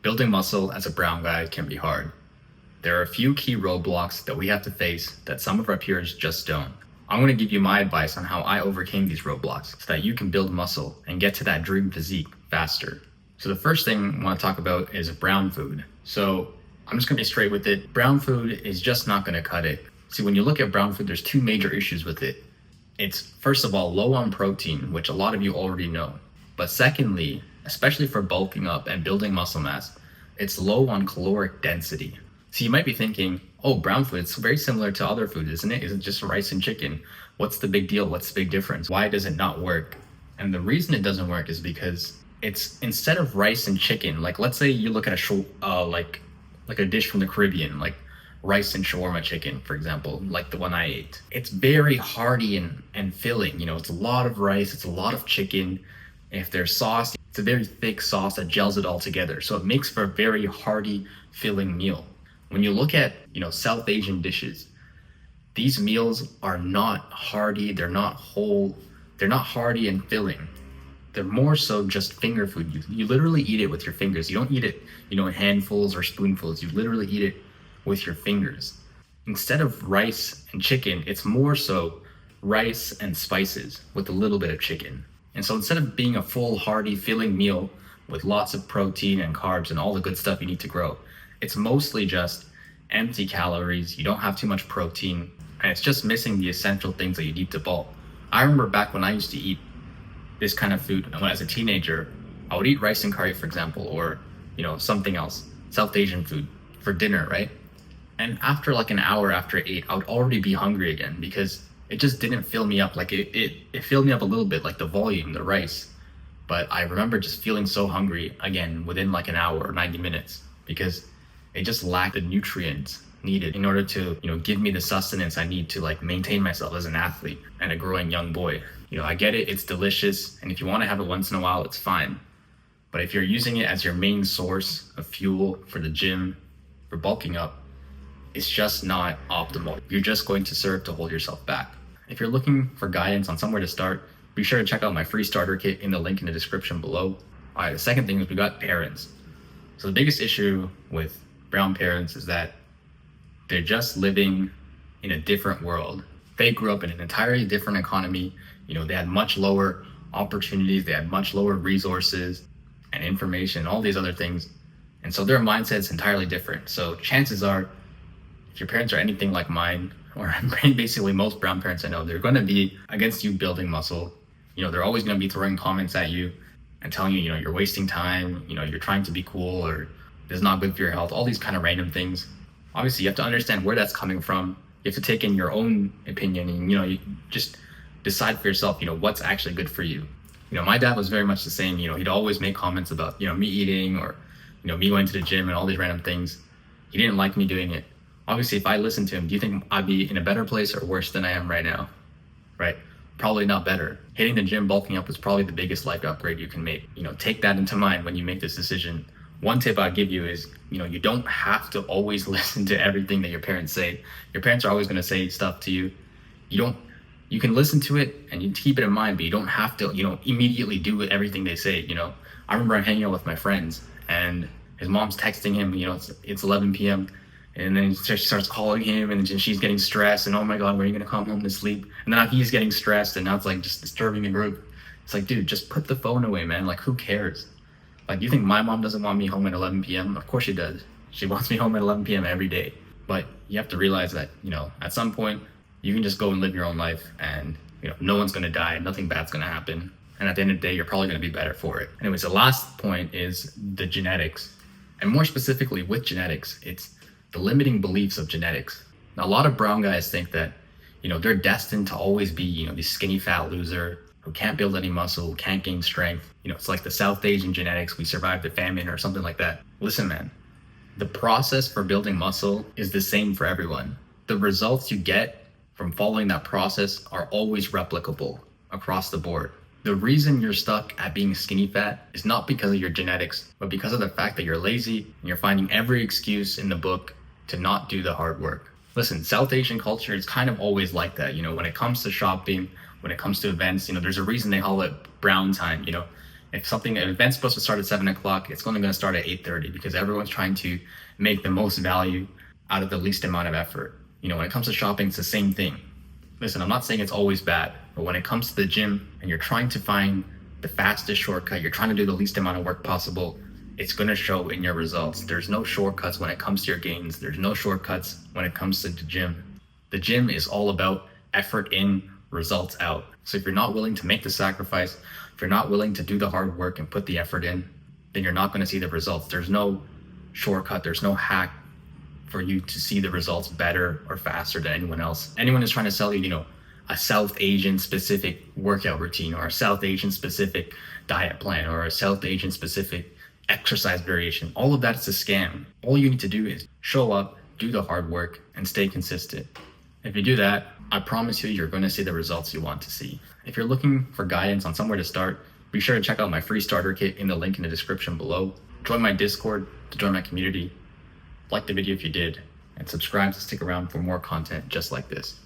Building muscle as a brown guy can be hard. There are a few key roadblocks that we have to face that some of our peers just don't. I'm going to give you my advice on how I overcame these roadblocks so that you can build muscle and get to that dream physique faster. So the first thing I want to talk about is brown food. So I'm just going to be straight with it. Brown food is just not going to cut it. See, when you look at brown food, there's two major issues with it. It's, first of all, low on protein, which a lot of you already know. But secondly, especially for bulking up and building muscle mass, it's low on caloric density. So you might be thinking, oh, brown food, it's very similar to other food, isn't it? Is it just rice and chicken? What's the big deal? What's the big difference? Why does it not work? And the reason it doesn't work is because it's, instead of rice and chicken, like let's say you look at like a dish from the Caribbean, like rice and shawarma chicken, for example, like the one I ate. It's very hearty and filling. You know, it's a lot of rice, it's a lot of chicken. If there's sauce, it's a very thick sauce that gels it all together. So it makes for a very hearty, filling meal. When you look at, South Asian dishes, these meals are not hearty, they're not whole, they're not hearty and filling. They're more so just finger food. You literally eat it with your fingers. You don't eat it, in handfuls or spoonfuls. You literally eat it with your fingers. Instead of rice and chicken, it's more so rice and spices with a little bit of chicken. And so instead of being a full, hearty, filling meal with lots of protein and carbs and all the good stuff you need to grow, it's mostly just empty calories. You don't have too much protein, and it's just missing the essential things that you need to bulk. I remember back when I used to eat this kind of food, when as a teenager, I would eat rice and curry, for example, or, something else, South Asian food for dinner, right? And after like an hour after I ate, I would already be hungry again because it just didn't fill me up. Like it filled me up a little bit, like the volume, the rice. But I remember just feeling so hungry again within like an hour or 90 minutes because it just lacked the nutrients needed in order to, give me the sustenance I need to like maintain myself as an athlete and a growing young boy. I get it, it's delicious. And if you want to have it once in a while, it's fine. But if you're using it as your main source of fuel for the gym, for bulking up, it's just not optimal. You're just going to serve to hold yourself back. If you're looking for guidance on somewhere to start, be sure to check out my free starter kit in the link in the description below. All right, the second thing is we got parents. So the biggest issue with brown parents is that they're just living in a different world. They grew up in an entirely different economy. They had much lower opportunities, they had much lower resources and information, all these other things. And so their mindset's entirely different. So chances are, if your parents are anything like mine, or basically most brown parents I know, they're going to be against you building muscle. They're always going to be throwing comments at you and telling you, you're wasting time, you're trying to be cool, or this is not good for your health, all these kind of random things. Obviously, you have to understand where that's coming from. You have to take in your own opinion and, you just decide for yourself, what's actually good for you. My dad was very much the same. He'd always make comments about, me eating or, me going to the gym and all these random things. He didn't like me doing it. Obviously, if I listened to him, do you think I'd be in a better place or worse than I am right now? Right? Probably not better. Hitting the gym, bulking up is probably the biggest life upgrade you can make. Take that into mind when you make this decision. One tip I'd give you is, you don't have to always listen to everything that your parents say. Your parents are always going to say stuff to you. You can listen to it and you keep it in mind, but you don't have to, immediately do everything they say. I remember I'm hanging out with my friends and his mom's texting him, it's 11 p.m. And then she starts calling him and she's getting stressed and, oh my God, when are you going to come home to sleep? And now he's getting stressed and now it's like just disturbing the group. It's like, dude, just put the phone away, man. Like, who cares? Like, you think my mom doesn't want me home at 11 p.m.? Of course she does. She wants me home at 11 p.m. every day. But you have to realize that, at some point, you can just go and live your own life and, no one's going to die. Nothing bad's going to happen. And at the end of the day, you're probably going to be better for it. Anyways, the last point is the genetics. And more specifically with genetics, it's the limiting beliefs of genetics. Now, a lot of brown guys think that, they're destined to always be, the skinny fat loser who can't build any muscle, who can't gain strength. It's like the South Asian genetics, we survived the famine or something like that. Listen, man, the process for building muscle is the same for everyone. The results you get from following that process are always replicable across the board. The reason you're stuck at being skinny fat is not because of your genetics, but because of the fact that you're lazy and you're finding every excuse in the book to not do the hard work. Listen, South Asian culture is kind of always like that. When it comes to shopping, when it comes to events, there's a reason they call it brown time. If an event's supposed to start at 7 o'clock, it's only going to start at 8:30 because everyone's trying to make the most value out of the least amount of effort. When it comes to shopping, it's the same thing. Listen, I'm not saying it's always bad, but when it comes to the gym and you're trying to find the fastest shortcut, you're trying to do the least amount of work possible, it's going to show in your results. There's no shortcuts when it comes to your gains. There's no shortcuts when it comes to the gym. The gym is all about effort in, results out. So if you're not willing to make the sacrifice, if you're not willing to do the hard work and put the effort in, then you're not going to see the results. There's no shortcut. There's no hack for you to see the results better or faster than anyone else. Anyone is trying to sell you, a South Asian specific workout routine or a South Asian specific diet plan or a South Asian specific exercise variation. All of that is a scam. All you need to do is show up, do the hard work, and stay consistent. If you do that, I promise you're going to see the results you want to see. If you're looking for guidance on somewhere to start, be sure to check out my free starter kit in the link in the description below. Join my Discord to join my community. Like the video if you did, and subscribe to stick around for more content just like this.